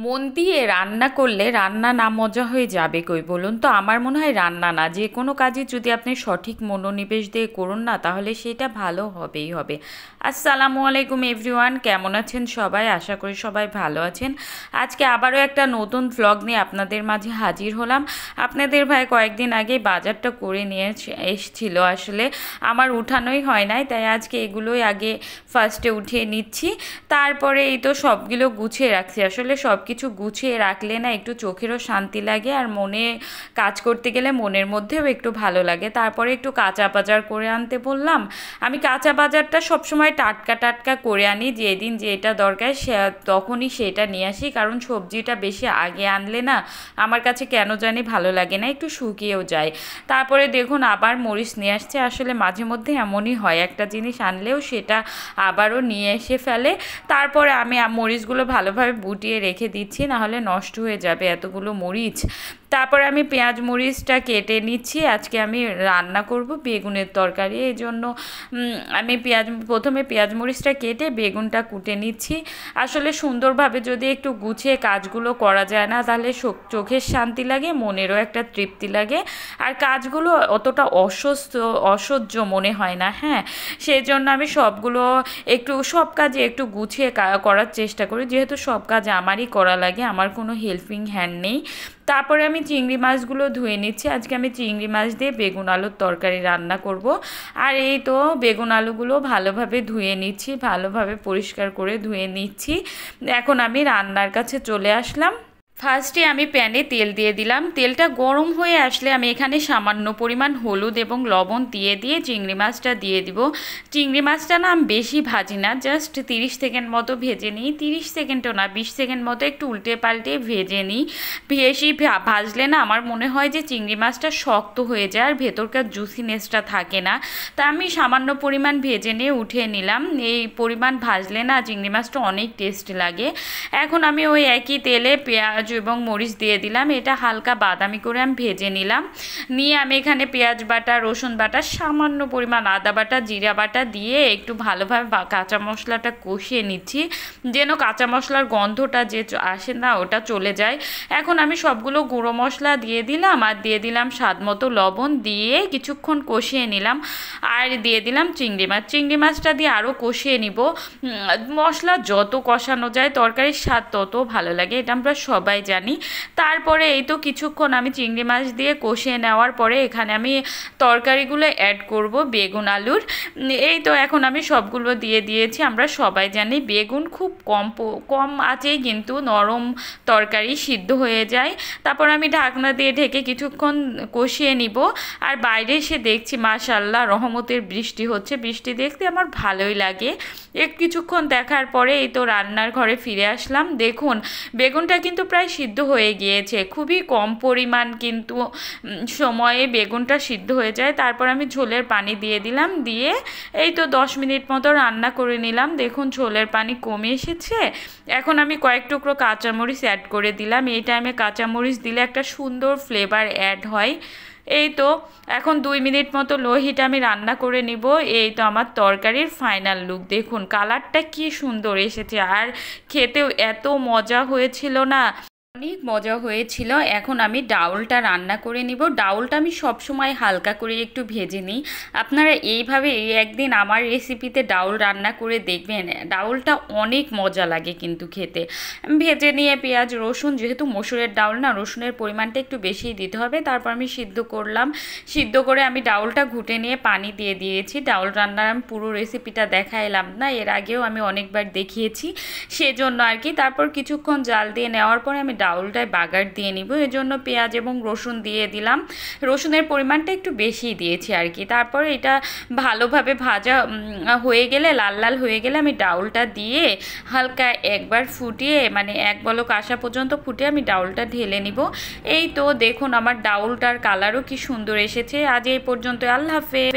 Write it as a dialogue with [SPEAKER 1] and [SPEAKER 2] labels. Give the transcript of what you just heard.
[SPEAKER 1] মন দিয়ে রান্না করলে রান্না না মজা হয়ে যাবে কই বলুন তো। আমার মনে হয় রান্না না, যে কোনো কাজে যদি আপনি সঠিক মনোনিবেশ দিয়ে করুন না, তাহলে সেটা ভালো হবেই হবে। আসসালামু আলাইকুম এভরিওয়ান, কেমন আছেন সবাই? আশা করি সবাই ভালো আছেন। আজকে আবারও একটা নতুন ভ্লগ নিয়ে আপনাদের মাঝে হাজির হলাম। আপনাদের ভাই কয়েকদিন আগে বাজারটা করে নিয়ে এসছিল, আসলে আমার উঠানোই হয় নাই, তাই আজকে এগুলোই আগে ফার্স্টে উঠিয়ে নিচ্ছি। তারপরে এই তো সবগুলো গুছিয়ে রাখছি। আসলে সব কিছু গুছিয়ে রাখলে না একটু চোখেরও শান্তি লাগে, আর মনে কাজ করতে গেলে মনের মধ্যেও একটু ভালো লাগে। তারপরে একটু কাঁচা বাজার করে আনতে বললাম। আমি কাঁচা বাজারটা সবসময় টাটকা টাটকা করে আনি, যেদিন যেটা দরকার সে তখনই সেটা নিয়ে আসি, কারণ সবজিটা বেশি আগে আনলে না আমার কাছে কেন জানি ভালো লাগে না, একটু শুকিয়েও যায়। তারপরে দেখুন আবার মরিচ নিয়ে আসছে। আসলে মাঝে মধ্যে এমনই হয়, একটা জিনিস আনলেও সেটা আবারও নিয়ে এসে ফেলে। তারপরে আমি মরিচগুলো ভালোভাবে বুটিয়ে রেখে দিচ্ছি, নাহলে নষ্ট হয়ে যাবে এতগুলো মরিচ। তারপরে আমি পেঁয়াজ মরিচটা কেটে নিচ্ছি। আজকে আমি রান্না করব বেগুনের তরকারি, এই জন্য আমি প্রথমে পেঁয়াজ মরিচটা কেটে বেগুনটা কুটে নিচ্ছি। আসলে সুন্দরভাবে যদি একটু গুছিয়ে কাজগুলো করা যায় না, তাহলে চোখের শান্তি লাগে, মনেরও একটা তৃপ্তি লাগে, আর কাজগুলো অতটা অসহ্য মনে হয় না। হ্যাঁ, সেই জন্য আমি সব কাজে একটু গুছিয়ে করার চেষ্টা করি, যেহেতু সব কাজ আমারই করা লাগে, আমার কোনো হেল্পিং হ্যান্ড নেই। তারপরে আমি চিংড়ি মাছগুলো ধুয়ে নিচ্ছি। আজকে আমি চিংড়ি মাছ দিয়ে বেগুন আলুর তরকারি রান্না করব। আর এই তো বেগুন আলুগুলো ভালোভাবে ধুয়ে নিচ্ছি, ভালোভাবে পরিষ্কার করে ধুয়ে নিচ্ছি। এখন আমি রান্নার কাছে চলে আসলাম। ফার্স্টে আমি প্যানে তেল দিয়ে দিলাম। তেলটা গরম হয়ে আসলে আমি এখানে সামান্য পরিমাণ হলুদ এবং লবণ দিয়ে চিংড়ি মাছটা দিয়ে দিব। চিংড়ি মাছটা না আমি বেশি ভাজি না, জাস্ট 30 সেকেন্ড মতো ভেজে নিই। 30 সেকেন্ডও না, 20 সেকেন্ড মতো একটু উল্টে পাল্টে ভেজে নিই। বেশি ভাজলে না আমার মনে হয় যে চিংড়ি মাছটা শক্ত হয়ে যায়, আর ভেতরকার জুসিনেসটা থাকে না। তা আমি সামান্য পরিমাণ ভেজে নিয়ে উঠিয়ে নিলাম। এই পরিমাণ ভাজলে না চিংড়ি মাছটা অনেক টেস্ট লাগে। এখন আমি ওই একই তেলে পেঁয়াজ এবং মরিচ দিয়ে দিলাম। এটা হালকা বাদামি করে আমি ভেজে নিলাম। নিয়ে আমি এখানে পেঁয়াজ বাটা, রসুন বাটা, সামান্য পরিমাণ আদা বাটা, জিরা বাটা দিয়ে একটু ভালোভাবে কাঁচা মশলাটা কষিয়ে নিচ্ছি, যেন কাঁচা মশলার গন্ধটা যে আসে না ওটা চলে যায়। এখন আমি সবগুলো গুঁড়ো মশলা দিয়ে দিলাম, আর দিয়ে দিলাম স্বাদ মতো লবণ, দিয়ে কিছুক্ষণ কষিয়ে নিলাম। আর দিয়ে দিলাম চিংড়ি মাছটা দিয়ে আরও কষিয়ে নিব। মশলা যত কষানো যায় তরকারির স্বাদ তত ভালো লাগে, এটা আমরা সবাই জানি। তারপরে এই তো কিছুক্ষণ আমি চিংড়ি মাছ দিয়ে কষিয়ে নেওয়ার পরে এখানে আমি তরকারিগুলো অ্যাড করব বেগুন আলুর। এই তো এখন আমি সবগুলো দিয়ে দিয়েছি। আমরা সবাই জানি বেগুন খুব কম আঁচেই কিন্তু নরম তরকারি সিদ্ধ হয়ে যায়। তারপর আমি ঢাকনা দিয়ে ঢেকে কিছুক্ষণ কষিয়ে নিব। আর বাইরে এসে দেখছি মাশাআল্লাহ রহমতের বৃষ্টি হচ্ছে। বৃষ্টি দেখতে আমার ভালোই লাগে। কিছুক্ষণ দেখার পরে এই তো রান্নার ঘরে ফিরে আসলাম। দেখুন বেগুনটা কিন্তু প্রায় সিদ্ধ হয়ে গিয়েছে, খুবই কম পরিমাণ কিন্তু সময়ে বেগুনটা সিদ্ধ হয়ে যায়। তারপর আমি ঝোলের পানি দিয়ে দিলাম, দিয়ে এই তো 10 মিনিট মতো রান্না করে নিলাম। দেখুন ঝোলের পানি কমে এসেছে। এখন আমি কয়েক টুকরো কাঁচামরিচ অ্যাড করে দিলাম। এই টাইমে কাঁচামরিচ দিলে একটা সুন্দর ফ্লেভার অ্যাড হয়। এই তো এখন 2 মিনিট মতো লো হিটে আমি রান্না করে নিব। এই তো আমার তরকারির ফাইনাল লুক, দেখুন কালারটা কি সুন্দর এসেছে, আর খেতেও এত মজা হয়েছিল না, অনেক মজা হয়েছিল। এখন আমি ডাউলটা রান্না করে নিব। ডাউলটা আমি সবসময় হালকা করে একটু ভেজে নিই। আপনারা এইভাবে একদিন আমার রেসিপিতে ডাউল রান্না করে দেখবেন, ডাউলটা অনেক মজা লাগে কিন্তু খেতে। ভেজে নিয়ে পেঁয়াজ রসুন, যেহেতু মসুরের ডাউল না, রসুনের পরিমাণটা একটু বেশিই দিতে হবে। তারপর আমি সিদ্ধ করলাম। সিদ্ধ করে আমি ডাউলটা ঘুটে নিয়ে পানি দিয়ে দিয়েছি। ডাউল রান্নার আমি পুরো রেসিপিটা দেখাইলাম না, এর আগেও আমি অনেকবার দেখিয়েছি, সেজন্য আর কি। তারপর কিছুক্ষণ জাল দিয়ে নেওয়ার পরে আমি ডাউলটায় বাগার দিয়ে নিব। এজন্য পেঁয়াজ এবং রসুন দিয়ে দিলাম। রসুনের পরিমাণটা একটু বেশি দিয়েছি আর কি। তারপর এটা ভালোভাবে ভাজা হয়ে গেলে, লাল লাল হয়ে গেলে আমি ডাউলটা দিয়ে হালকা একবার ফুটিয়ে, মানে এক বলক আসা পর্যন্ত ফুটিয়ে আমি ডাউলটা ঢেলে নিব। এই তো দেখুন আমার ডাউলটার কালারও কি সুন্দর এসেছে। আজ এই পর্যন্ত, আল্লাহ হাফেজ।